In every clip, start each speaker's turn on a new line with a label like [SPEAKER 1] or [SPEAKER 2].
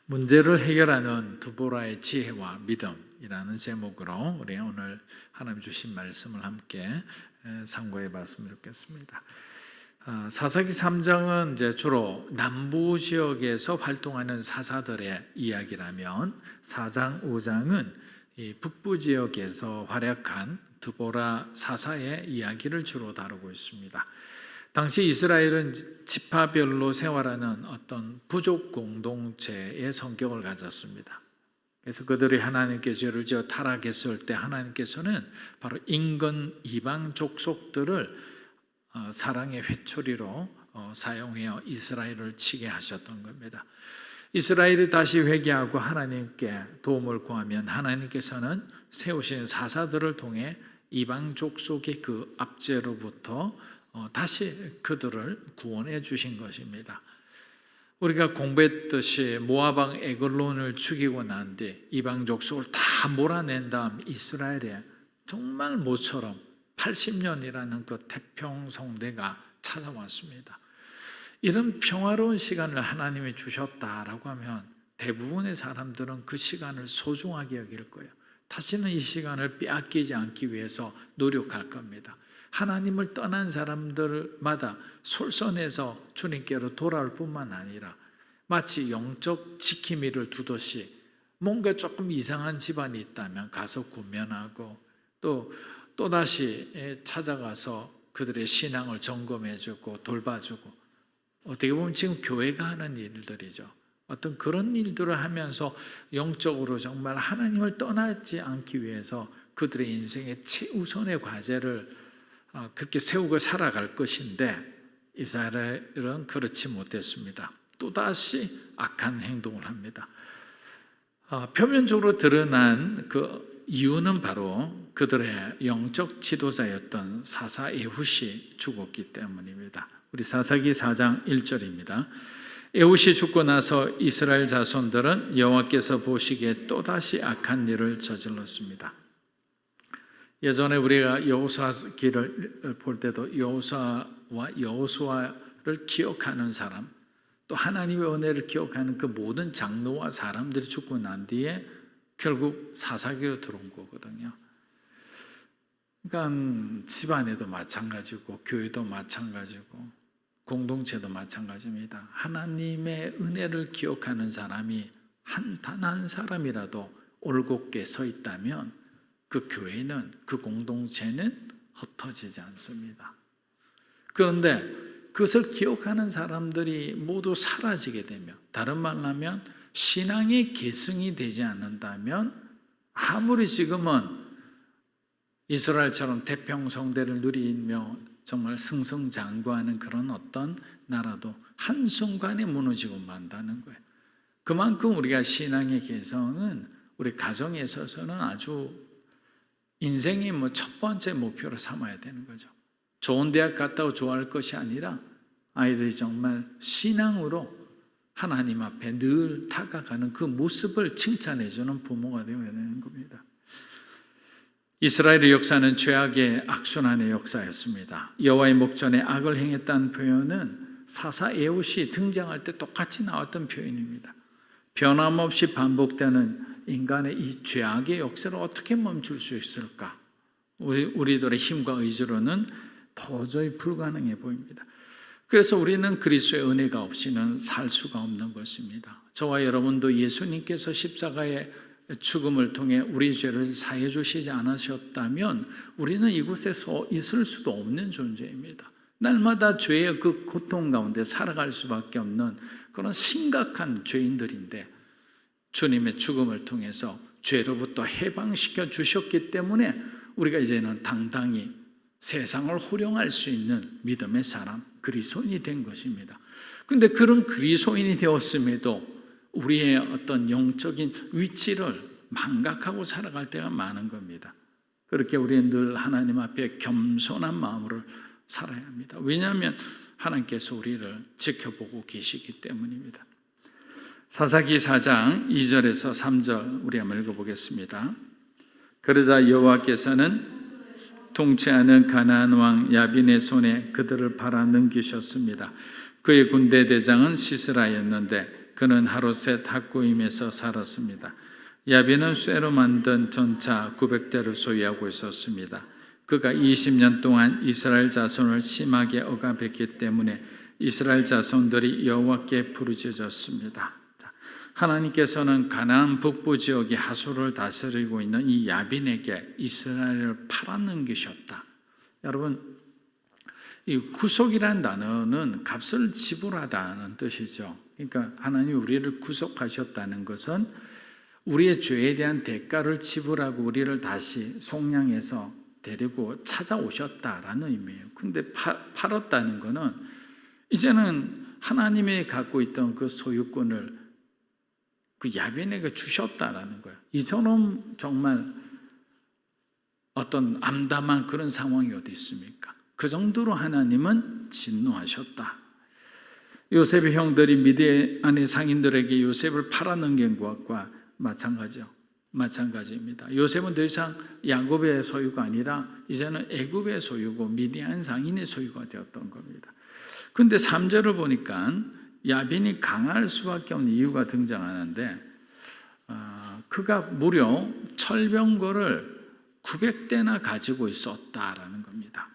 [SPEAKER 1] 문제를 해결하는 드보라의 지혜와 믿음이라는 제목으로 우리 오늘 하나님 주신 말씀을 함께 상고해 봤으면 좋겠습니다. 사사기 3장은 이제 주로 남부 지역에서 활동하는 사사들의 이야기라면 4장, 5장은 이 북부 지역에서 활약한 드보라 사사의 이야기를 주로 다루고 있습니다. 당시 이스라엘은 지파별로 생활하는 어떤 부족 공동체의 성격을 가졌습니다. 그래서 그들이 하나님께 죄를 지어 타락했을 때 하나님께서는 바로 인근 이방 족속들을 사랑의 회초리로 사용하여 이스라엘을 치게 하셨던 겁니다. 이스라엘이 다시 회개하고 하나님께 도움을 구하면 하나님께서는 세우신 사사들을 통해 이방 족속의 그 압제로부터 다시 그들을 구원해 주신 것입니다. 우리가 공부했듯이 모압 왕 에글론을 죽이고 난 뒤 이방 족속을 다 몰아낸 다음 이스라엘에 정말 모처럼 80년이라는 그 태평성대가 찾아왔습니다. 이런 평화로운 시간을 하나님이 주셨다라고 하면 대부분의 사람들은 그 시간을 소중하게 여길 거예요. 다시는 이 시간을 빼앗기지 않기 위해서 노력할 겁니다. 하나님을 떠난 사람들마다 솔선해서 주님께로 돌아올 뿐만 아니라 마치 영적 지킴이를 두듯이 뭔가 조금 이상한 집안이 있다면 가서 구면하고 또다시 찾아가서 그들의 신앙을 점검해주고 돌봐주고, 어떻게 보면 지금 교회가 하는 일들이죠. 어떤 그런 일들을 하면서 영적으로 정말 하나님을 떠나지 않기 위해서 그들의 인생의 최우선의 과제를 그렇게 세우고 살아갈 것인데 이스라엘은 그렇지 못했습니다. 또다시 악한 행동을 합니다. 표면적으로 드러난 그 이유는 바로 그들의 영적 지도자였던 사사 에훗이 죽었기 때문입니다. 우리 사사기 4장 1절입니다. 에훗이 죽고 나서 이스라엘 자손들은 여호와께서 보시기에 또다시 악한 일을 저질렀습니다. 예전에 우리가 여호수아기를 볼 때도 여호수아와 여호수아를 기억하는 사람, 또 하나님의 은혜를 기억하는 그 모든 장로와 사람들이 죽고 난 뒤에 결국 사사기로 들어온 거거든요. 그러니까 집안에도 마찬가지고 교회도 마찬가지고 공동체도 마찬가지입니다. 하나님의 은혜를 기억하는 사람이 단 한 사람이라도 올곧게 서 있다면 그 교회는, 그 공동체는 흩어지지 않습니다. 그런데 그것을 기억하는 사람들이 모두 사라지게 되면, 다른 말로 하면 신앙의 계승이 되지 않는다면 아무리 지금은 이스라엘처럼 태평성대를 누리며 정말 승승장구하는 그런 어떤 나라도 한순간에 무너지고 만다는 거예요. 그만큼 우리가 신앙의 개성은 우리 가정에 있어서는 아주 인생의 첫 번째 목표로 삼아야 되는 거죠. 좋은 대학 갔다고 좋아할 것이 아니라 아이들이 정말 신앙으로 하나님 앞에 늘 다가가는 그 모습을 칭찬해주는 부모가 되어야 되는 겁니다. 이스라엘의 역사는 죄악의 악순환의 역사였습니다. 여호와의 목전에 악을 행했다는 표현은 사사 에훗이 등장할 때 똑같이 나왔던 표현입니다. 변함없이 반복되는 인간의 이 죄악의 역사를 어떻게 멈출 수 있을까? 우리들의 힘과 의지로는 도저히 불가능해 보입니다. 그래서 우리는 그리스도의 은혜가 없이는 살 수가 없는 것입니다. 저와 여러분도 예수님께서 십자가의 죽음을 통해 우리 죄를 사해 주시지 않으셨다면 우리는 이곳에서 있을 수도 없는 존재입니다. 날마다 죄의 그 고통 가운데 살아갈 수밖에 없는 그런 심각한 죄인들인데, 주님의 죽음을 통해서 죄로부터 해방시켜 주셨기 때문에 우리가 이제는 당당히 세상을 호령할 수 있는 믿음의 사람, 그리스도인이 된 것입니다. 그런데 그런 그리스도인이 되었음에도 우리의 어떤 영적인 위치를 망각하고 살아갈 때가 많은 겁니다. 그렇게 우리는 늘 하나님 앞에 겸손한 마음으로 살아야 합니다. 왜냐하면 하나님께서 우리를 지켜보고 계시기 때문입니다. 사사기 4장 2절에서 3절 우리 한번 읽어보겠습니다. 그러자 여호와께서는 통치하는 가나안 왕 야빈의 손에 그들을 팔아 넘기셨습니다. 그의 군대 대장은 시스라였는데 그는 하루셋 학구임에서 살았습니다. 야빈은 쇠로 만든 전차 900대를 소유하고 있었습니다. 그가 20년 동안 이스라엘 자손을 심하게 억압했기 때문에 이스라엘 자손들이 여호와께 부르짖었습니다. 하나님께서는 가나안 북부 지역의 하소를 다스리고 있는 이 야빈에게 이스라엘을 팔아넘기셨다. 여러분, 이 구속이라는 단어는 값을 지불하다는 뜻이죠. 그러니까 하나님이 우리를 구속하셨다는 것은 우리의 죄에 대한 대가를 지불하고 우리를 다시 속량해서 데리고 찾아오셨다라는 의미예요. 근데 팔았다는 것은 이제는 하나님이 갖고 있던 그 소유권을 그 야빈에게 주셨다라는 거예요. 이처럼 정말 어떤 암담한 그런 상황이 어디 있습니까? 그 정도로 하나님은 진노하셨다. 요셉의 형들이 미디안의 상인들에게 요셉을 팔아넘긴 것과 마찬가지입니다. 요셉은 더 이상 야곱의 소유가 아니라 이제는 애굽의 소유고 미디안 상인의 소유가 되었던 겁니다. 그런데 3절을 보니까 야빈이 강할 수밖에 없는 이유가 등장하는데 그가 무려 철병거를 900대나 가지고 있었다라는 겁니다.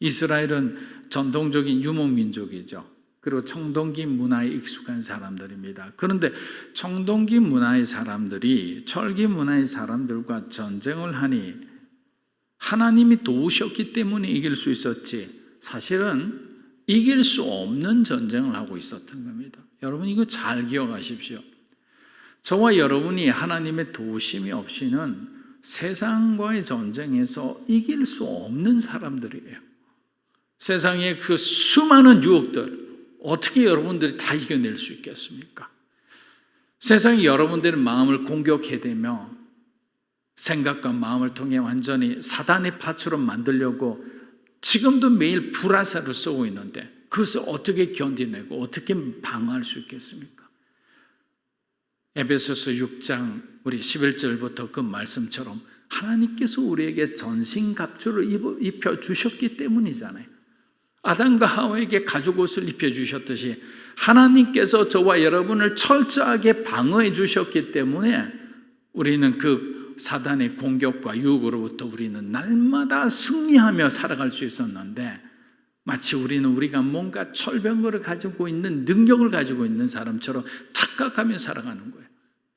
[SPEAKER 1] 이스라엘은 전통적인 유목민족이죠. 그리고 청동기 문화에 익숙한 사람들입니다. 그런데 청동기 문화의 사람들이 철기 문화의 사람들과 전쟁을 하니 하나님이 도우셨기 때문에 이길 수 있었지, 사실은 이길 수 없는 전쟁을 하고 있었던 겁니다. 여러분, 이거 잘 기억하십시오. 저와 여러분이 하나님의 도우심이 없이는 세상과의 전쟁에서 이길 수 없는 사람들이에요. 세상의 그 수많은 유혹들 어떻게 여러분들이 다 이겨낼 수 있겠습니까? 세상이 여러분들의 마음을 공격해대며 생각과 마음을 통해 완전히 사단의 밭으로 만들려고 지금도 매일 불화살을 쏘고 있는데 그것을 어떻게 견디내고 어떻게 방어할 수 있겠습니까? 에베소서 6장 우리 11절부터 그 말씀처럼 하나님께서 우리에게 전신갑주를 입혀주셨기 때문이잖아요. 아담과 하와에게 가죽옷을 입혀주셨듯이 하나님께서 저와 여러분을 철저하게 방어해 주셨기 때문에 우리는 그 사단의 공격과 유혹으로부터 우리는 날마다 승리하며 살아갈 수 있었는데, 마치 우리가 뭔가 철병거를 가지고 있는 능력을 가지고 있는 사람처럼 착각하며 살아가는 거예요.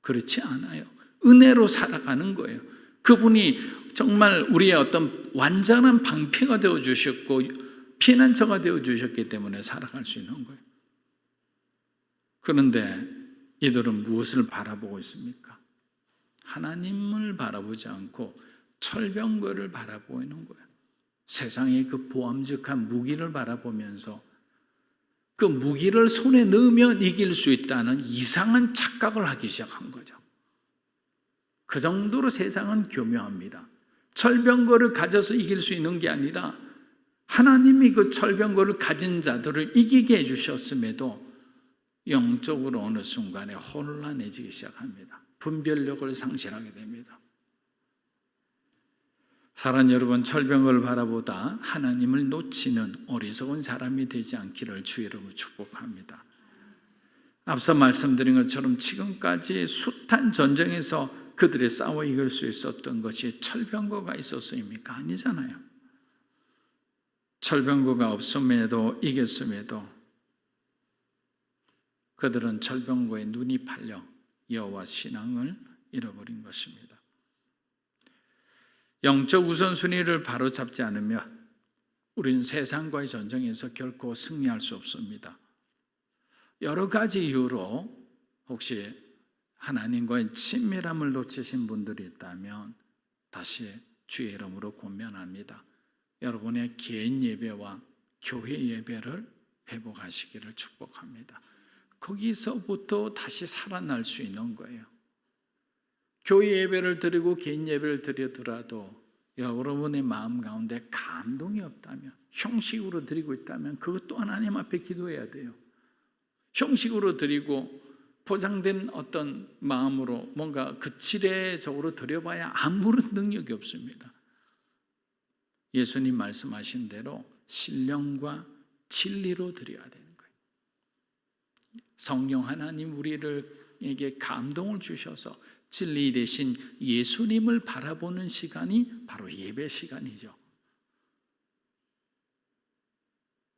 [SPEAKER 1] 그렇지 않아요. 은혜로 살아가는 거예요. 그분이 정말 우리의 어떤 완전한 방패가 되어 주셨고 피난처가 되어 주셨기 때문에 살아갈 수 있는 거예요. 그런데 이들은 무엇을 바라보고 있습니까? 하나님을 바라보지 않고 철병거를 바라보고 있는 거예요. 세상의 그 보암직한 무기를 바라보면서 그 무기를 손에 넣으면 이길 수 있다는 이상한 착각을 하기 시작한 거죠. 그 정도로 세상은 교묘합니다. 철병거를 가져서 이길 수 있는 게 아니라 하나님이 그 철병거를 가진 자들을 이기게 해주셨음에도 영적으로 어느 순간에 혼란해지기 시작합니다. 분별력을 상실하게 됩니다. 사랑 여러분, 철병거를 바라보다 하나님을 놓치는 어리석은 사람이 되지 않기를 주의 이름으로 축복합니다. 앞서 말씀드린 것처럼 지금까지 숱한 전쟁에서 그들이 싸워 이길 수 있었던 것이 철병거가 있었음입니까? 아니잖아요. 철병거가 없음에도 이겼음에도 그들은 철병거에 눈이 팔려 여호와 신앙을 잃어버린 것입니다. 영적 우선순위를 바로잡지 않으면 우리는 세상과의 전쟁에서 결코 승리할 수 없습니다. 여러 가지 이유로 혹시 하나님과의 친밀함을 놓치신 분들이 있다면 다시 주의 이름으로 권면합니다. 여러분의 개인 예배와 교회 예배를 회복하시기를 축복합니다. 거기서부터 다시 살아날 수 있는 거예요. 교회 예배를 드리고 개인 예배를 드리더라도 여러분의 마음 가운데 감동이 없다면, 형식으로 드리고 있다면 그것도 하나님 앞에 기도해야 돼요. 형식으로 드리고 포장된 어떤 마음으로 뭔가 그 지레적으로 드려봐야 아무런 능력이 없습니다. 예수님 말씀하신 대로 신령과 진리로 드려야 되는 거예요.
[SPEAKER 2] 성령 하나님 우리에게 감동을 주셔서 진리 대신 예수님을 바라보는 시간이 바로 예배 시간이죠.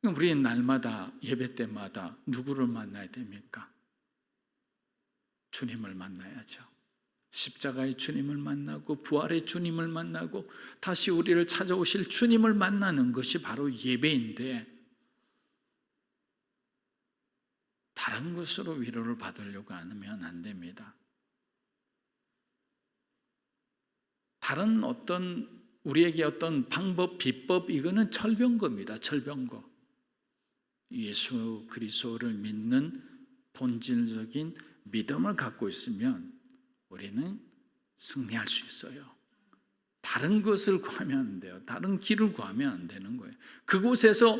[SPEAKER 2] 우리는 날마다 예배 때마다 누구를 만나야 됩니까? 주님을 만나야죠. 십자가의 주님을 만나고 부활의 주님을 만나고 다시 우리를 찾아오실 주님을 만나는 것이 바로 예배인데, 다른 것으로 위로를 받으려고 하면 안 됩니다. 다른 어떤 우리에게 어떤 방법, 비법, 이거는 철병거입니다. 철병거. 예수 그리스도를 믿는 본질적인 믿음을 갖고 있으면 우리는 승리할 수 있어요. 다른 것을 구하면 안 돼요. 다른 길을 구하면 안 되는 거예요. 그곳에서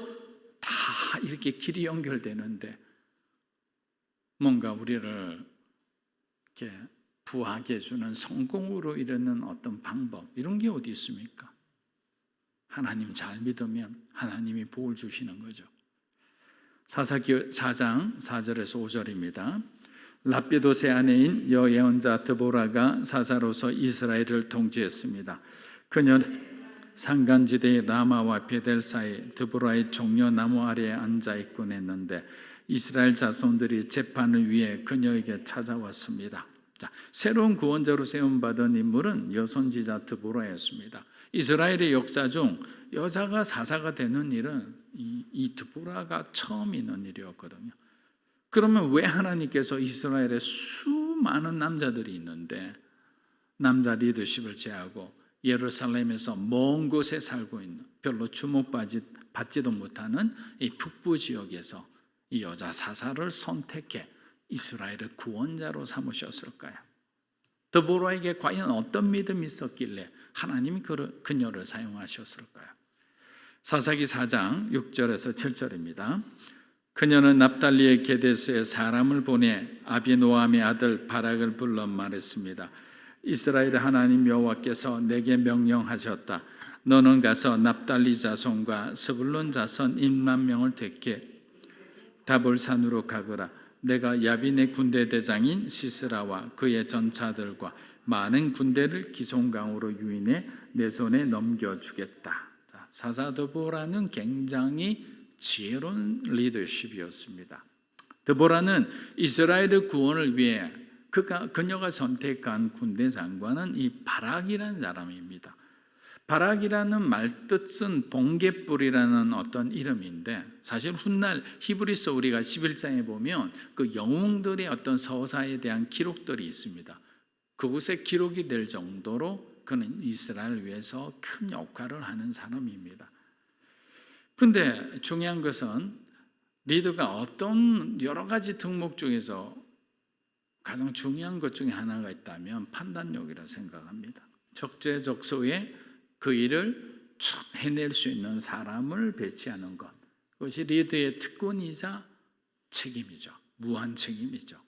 [SPEAKER 2] 다 이렇게 길이 연결되는데 뭔가 우리를 이렇게 부하게 해주는 성공으로 이르는 어떤 방법, 이런 게 어디 있습니까? 하나님 잘 믿으면 하나님이 복을 주시는 거죠. 사사기 4장 4절에서 5절입니다. 랍비도의 아내인 여예언자 드보라가 사사로서 이스라엘을 통치했습니다. 그녀는 산간지대의 라마와 베델 사이 드보라의 종려 나무 아래에 앉아 있곤 했는데 이스라엘 자손들이 재판을 위해 그녀에게 찾아왔습니다. 자, 새로운 구원자로 세움받은 인물은 여선지자 드보라였습니다. 이스라엘의 역사 중 여자가 사사가 되는 일은 이 드보라가 처음 있는 일이었거든요. 그러면 왜 하나님께서 이스라엘에 수많은 남자들이 있는데 남자 리더십을 제하고 예루살렘에서 먼 곳에 살고 있는 별로 주목받지도 못하는 이 북부 지역에서 이 여자 사사를 선택해 이스라엘의 구원자로 삼으셨을까요? 드보라에게 과연 어떤 믿음이 있었길래 하나님이 그녀를 사용하셨을까요? 사사기 4장 6절에서 7절입니다. 그녀는 납달리의 게데스에 사람을 보내 아비노함의 아들 바락을 불러 말했습니다. 이스라엘 하나님 여호와께서 내게 명령하셨다. 너는 가서 납달리 자손과 스불론 자손 1만 명을 택해 다볼산으로 가거라. 내가 야빈의 군대 대장인 시스라와 그의 전차들과 많은 군대를 기송강으로 유인해 내 손에 넘겨주겠다. 사사 드보라는 굉장히 지혜로운 리더십이었습니다. 드보라는 이스라엘의 구원을 위해 그녀가 선택한 군대 장관은 이 바락이라는 사람입니다. 바락이라는 말뜻은 번갯불이라는 어떤 이름인데, 사실 훗날 히브리서 우리가 11장에 보면 그 영웅들의 어떤 서사에 대한 기록들이 있습니다. 그곳에 기록이 될 정도로 그는 이스라엘을 위해서 큰 역할을 하는 사람입니다. 근데 중요한 것은 리더가 어떤 여러 가지 덕목 중에서 가장 중요한 것 중에 하나가 있다면 판단력이라 생각합니다. 적재적소에 그 일을 해낼 수 있는 사람을 배치하는 것, 그것이 리더의 특권이자 책임이죠. 무한 책임이죠.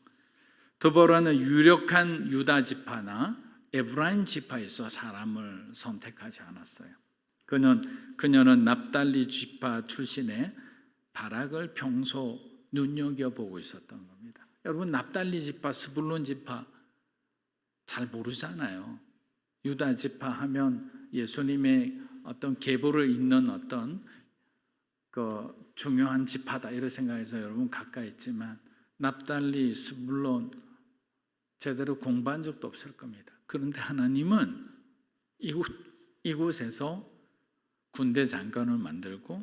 [SPEAKER 2] 드보라는 유력한 유다 지파나 에브라임 지파에서 사람을 선택하지 않았어요. 그녀는 납달리 지파 출신의 바락을 평소 눈여겨보고 있었던 겁니다. 여러분, 납달리 지파, 스불론 지파 잘 모르잖아요. 유다 지파 하면 예수님의 어떤 계보를 잇는 어떤 그 중요한 지파다 이런 생각해서 여러분 가까이 있지만 납달리, 스불론 제대로 공부한 적도 없을 겁니다. 그런데 하나님은 이곳에서 군대 장관을 만들고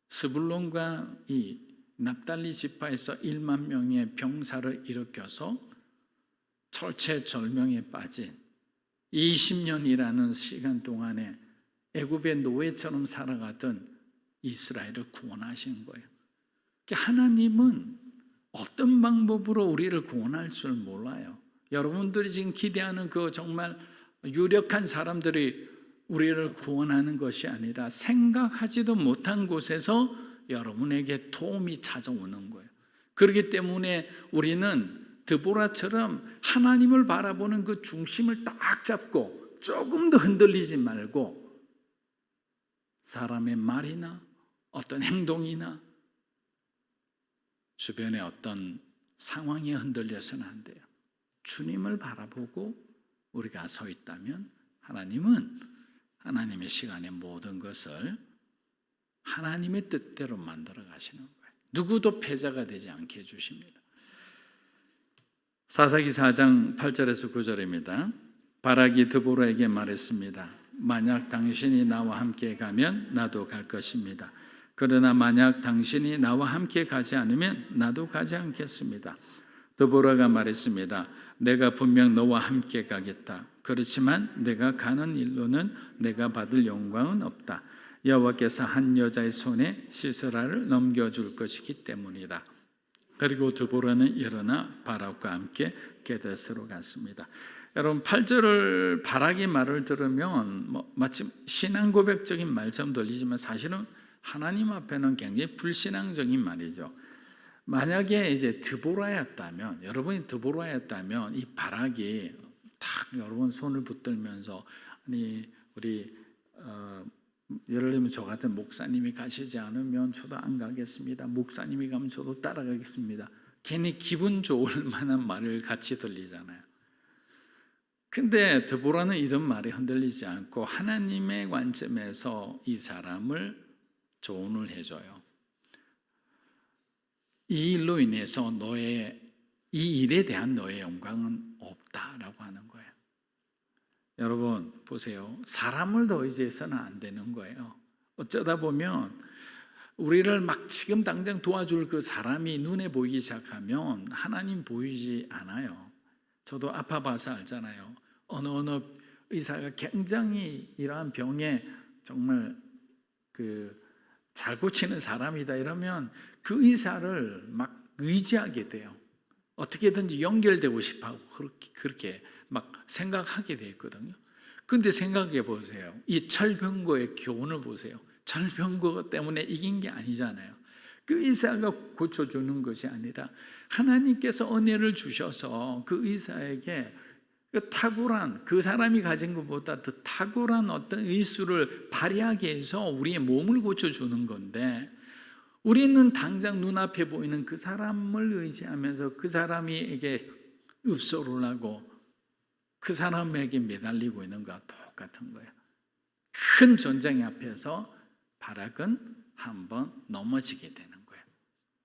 [SPEAKER 2] 스불론과 이 납달리 지파에서 1만 명의 병사를 일으켜서 철체절명에 빠진 20년이라는 시간 동안에 애굽의 노예처럼 살아가던 이스라엘을 구원하신 거예요. 하나님은 어떤 방법으로 우리를 구원할 줄 몰라요. 여러분들이 지금 기대하는 그 정말 유력한 사람들이 우리를 구원하는 것이 아니라 생각하지도 못한 곳에서 여러분에게 도움이 찾아오는 거예요. 그렇기 때문에 우리는 드보라처럼 하나님을 바라보는 그 중심을 딱 잡고 조금 더 흔들리지 말고 사람의 말이나 어떤 행동이나 주변의 어떤 상황에 흔들려서는 안 돼요. 주님을 바라보고 우리가 서 있다면 하나님은 하나님의 시간에 모든 것을 하나님의 뜻대로 만들어 가시는 거예요. 누구도 패자가 되지 않게 해주십니다. 사사기 4장 8절에서 9절입니다. 바락이 드보라에게 말했습니다. 만약 당신이 나와 함께 가면 나도 갈 것입니다. 그러나 만약 당신이 나와 함께 가지 않으면 나도 가지 않겠습니다. 드보라가 말했습니다. 내가 분명 너와 함께 가겠다. 그렇지만 내가 가는 일로는 내가 받을 영광은 없다. 여호와께서 한 여자의 손에 시스라를 넘겨줄 것이기 때문이다. 그리고 드보라는 일어나 바락과 함께 게데스로 갔습니다. 여러분 8절을 바락의 말을 들으면 마치 신앙 고백적인 말처럼 들리지만 사실은 하나님 앞에는 굉장히 불신앙적인 말이죠. 만약에 이제 드보라였다면, 여러분이 드보라였다면 이 바락이 딱 여러분 손을 붙들면서 아니 우리 예를 들면 저 같은 목사님이 가시지 않으면 저도 안 가겠습니다. 목사님이 가면 저도 따라가겠습니다. 괜히 기분 좋을 만한 말을 같이 들리잖아요. 근데 드보라는 이런 말에 흔들리지 않고 하나님의 관점에서 이 사람을 조언을 해줘요. 이 일로 인해서 이 일에 대한 너의 영광은 없다라고 하는 거예요. 여러분 보세요. 사람을 더 의지해서는 안 되는 거예요. 어쩌다 보면 우리를 막 지금 당장 도와줄 그 사람이 눈에 보이기 시작하면 하나님 보이지 않아요. 저도 아파봐서 알잖아요. 어느 의사가 굉장히 이러한 병에 정말 잘 고치는 사람이다 이러면 그 의사를 막 의지하게 돼요. 어떻게든지 연결되고 싶어하고 그렇게 막 생각하게 되거든요. 근데 생각해 보세요. 이 철병거의 교훈을 보세요. 철병거 때문에 이긴 게 아니잖아요. 그 의사가 고쳐주는 것이 아니라 하나님께서 은혜를 주셔서 그 의사에게 그 탁월한 그 사람이 가진 것보다 더 탁월한 어떤 의술을 발휘하게 해서 우리의 몸을 고쳐주는 건데 우리는 당장 눈앞에 보이는 그 사람을 의지하면서 그 사람에게 읍소를 하고 그 사람에게 매달리고 있는 것과 똑같은 거예요. 큰 전쟁 앞에서 바락은 한번 넘어지게 되는 거예요.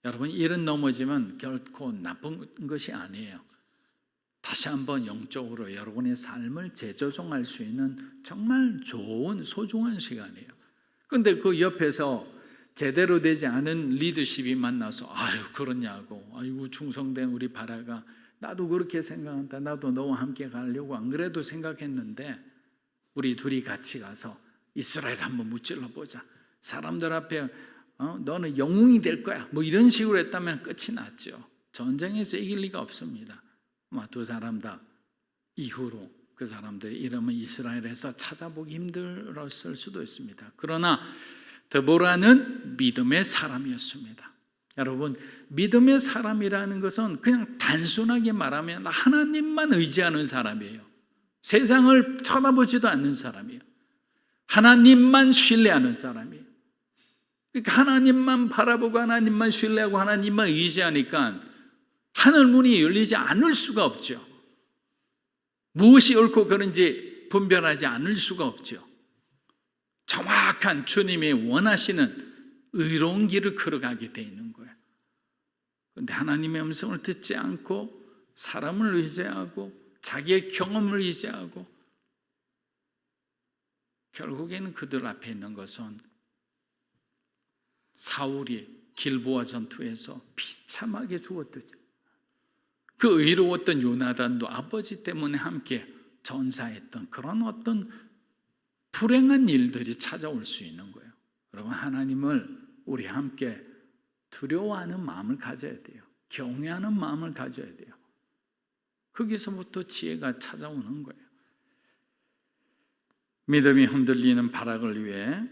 [SPEAKER 2] 여러분 이런 넘어지면 결코 나쁜 것이 아니에요. 다시 한번 영적으로 여러분의 삶을 재조정할 수 있는 정말 좋은 소중한 시간이에요. 그런데 그 옆에서 제대로 되지 않은 리더십이 만나서 아유 그러냐고 아이고 충성된 우리 바라가 나도 그렇게 생각한다. 나도 너와 함께 가려고 안 그래도 생각했는데 우리 둘이 같이 가서 이스라엘 한번 무찔러 보자. 사람들 앞에 너는 영웅이 될 거야. 뭐 이런 식으로 했다면 끝이 났죠. 전쟁에서 이길 리가 없습니다. 두 사람 다 이후로 그 사람들의 이름은 이스라엘에서 찾아보기 힘들었을 수도 있습니다. 그러나 드보라는 믿음의 사람이었습니다. 여러분 믿음의 사람이라는 것은 그냥 단순하게 말하면 하나님만 의지하는 사람이에요. 세상을 쳐다보지도 않는 사람이에요. 하나님만 신뢰하는 사람이에요. 그러니까 하나님만 바라보고 하나님만 신뢰하고 하나님만 의지하니까 하늘 문이 열리지 않을 수가 없죠. 무엇이 옳고 그른지 분별하지 않을 수가 없죠. 정확한 주님이 원하시는 의로운 길을 걸어가게 돼 있는 거예요. 그런데 하나님의 음성을 듣지 않고 사람을 의지하고 자기의 경험을 의지하고 결국에는 그들 앞에 있는 것은 사울이 길보아 전투에서 비참하게 죽었듯이 그 의로웠던 요나단도 아버지 때문에 함께 전사했던 그런 어떤 불행한 일들이 찾아올 수 있는 거예요. 여러분 하나님을 우리 함께 두려워하는 마음을 가져야 돼요. 경외하는 마음을 가져야 돼요. 거기서부터 지혜가 찾아오는 거예요. 믿음이 흔들리는 바락을 위해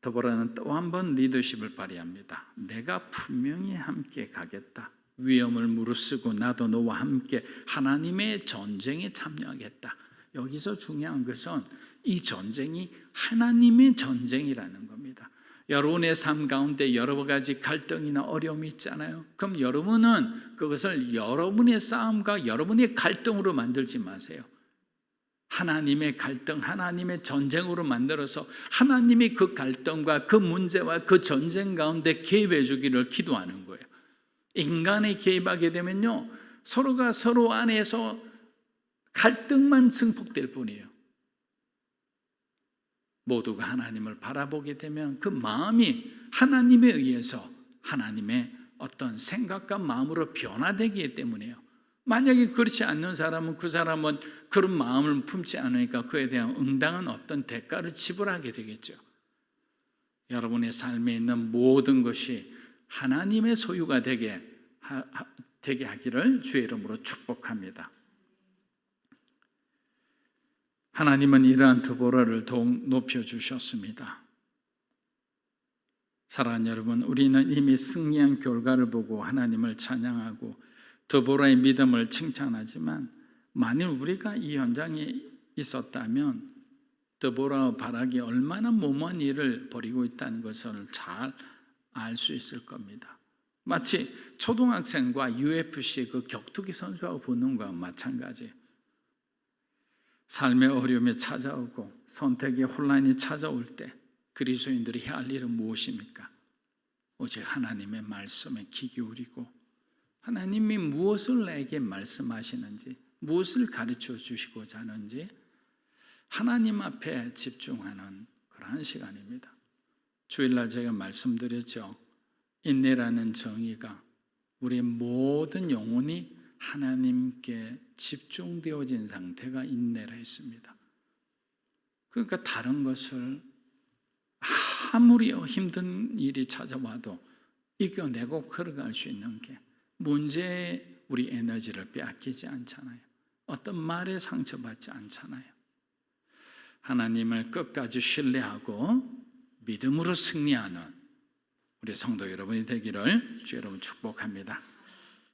[SPEAKER 2] 드보라는 또 한 번 리더십을 발휘합니다. 내가 분명히 함께 가겠다. 위험을 무릅쓰고 나도 너와 함께 하나님의 전쟁에 참여하겠다. 여기서 중요한 것은 이 전쟁이 하나님의 전쟁이라는 겁니다. 여러분의 삶 가운데 여러 가지 갈등이나 어려움이 있잖아요. 그럼 여러분은 그것을 여러분의 싸움과 여러분의 갈등으로 만들지 마세요. 하나님의 갈등, 하나님의 전쟁으로 만들어서 하나님이 그 갈등과 그 문제와 그 전쟁 가운데 개입해 주기를 기도하는 거예요. 인간이 개입하게 되면요, 서로가 서로 안에서 갈등만 증폭될 뿐이에요. 모두가 하나님을 바라보게 되면 그 마음이 하나님에 의해서 하나님의 어떤 생각과 마음으로 변화되기 때문이에요. 만약에 그렇지 않는 사람은 그 사람은 그런 마음을 품지 않으니까 그에 대한 응당한 어떤 대가를 지불하게 되겠죠. 여러분의 삶에 있는 모든 것이 하나님의 소유가 되게 하기를 주의 이름으로 축복합니다. 하나님은 이러한 드보라를 더욱 높여주셨습니다. 사랑하는 여러분, 우리는 이미 승리한 결과를 보고 하나님을 찬양하고 드보라의 믿음을 칭찬하지만 만일 우리가 이 현장에 있었다면 드보라와 바락이 얼마나 무모한 일을 벌이고 있다는 것을 잘 알 수 있을 겁니다. 마치 초등학생과 UFC 그 격투기 선수하고 붙는 것과 마찬가지예요. 삶의 어려움이 찾아오고 선택의 혼란이 찾아올 때 그리스도인들이 해야 할 일은 무엇입니까? 오직 하나님의 말씀에 귀 기울이고 하나님이 무엇을 내게 말씀하시는지, 무엇을 가르쳐 주시고자 하는지 하나님 앞에 집중하는 그러한 시간입니다. 주일날 제가 말씀드렸죠. 인내라는 정의가 우리의 모든 영혼이 하나님께 집중되어진 상태가 인내라 했습니다. 그러니까 다른 것을 아무리 힘든 일이 찾아와도 이겨내고 걸어갈 수 있는 게 문제에 우리 에너지를 빼앗기지 않잖아요. 어떤 말에 상처받지 않잖아요. 하나님을 끝까지 신뢰하고 믿음으로 승리하는 우리 성도 여러분이 되기를 주 여러분 축복합니다.